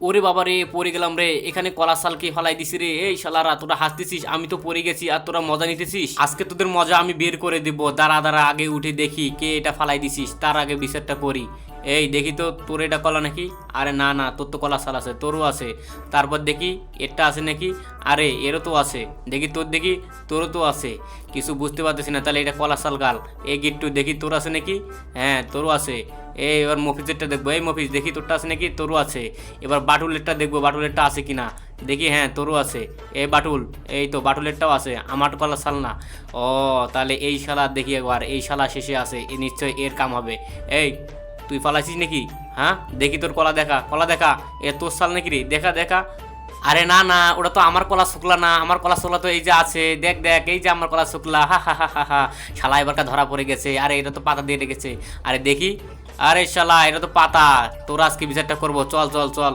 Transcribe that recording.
ওরে বাবা রে, পড়ে গেলাম রে, এখানে কলা সালকে ফলাই দিছি রে। এই শালারা, তোরা হাসতেছিস, আমি তো পড়ে গেছি আর তোরা মজা নিতেছিস। আজকে তোদের মজা আমি বের করে দিব। দাঁড়া দাঁড়া, আগে উঠে দেখি কে এটা ফালাই দিছিস, তার আগে বিচারটা করি। এই দেখি তো, তোর এটা কলা নাকি? আরে না না, তোর তো কলা সাল আছে, তোরও আছে। তারপর দেখি এটা আছে নাকি? আরে এরও তো আছে। দেখি তোর, দেখি তোরও তো আছে। কিছু বুঝতে পারতেছি না, তাহলে এটা কলা সাল গাল। এই গিট্টু, দেখি তোর আছে নাকি? হ্যাঁ, তোরও আছে। এই এবার মফিজেরটা দেখবো। এই মফিজ, দেখি তোরটা আছে নাকি? তোরও আছে। এবার বাটুলেরটা দেখবো, বাটুলেরটা আছে কিনা। দেখি, হ্যাঁ তোরও আছে। এই বাটুল, এই তো বাটুলেরটাও আছে, আমার কলা সাল না। ও, তাহলে এই শালা দেখি একবার, এই শালা শেষে আছে, এ নিশ্চয় এর কাম হবে। এই তুই ফালাইছিস নাকি? হ্যাঁ দেখি তোর কলা দেখা, কলা দেখা। এ তোর সাল নাকি রে? দেখা দেখা। আরে না না, ওটা তো আমার কলা শুকলা না, আমার কলা শুকলা তো এই যে আছে, দেখ দেখ, এই যে আমার কলা শুকলা। হা হা হা হা হা। শালা এবারটা ধরা পড়ে গেছে। আরে এটা তো পাতা দিয়ে রেখেছে। আরে দেখি, আরে শালা এটা তো পাতা। তোর আজকে বিচারটা করবো, চল চল চল।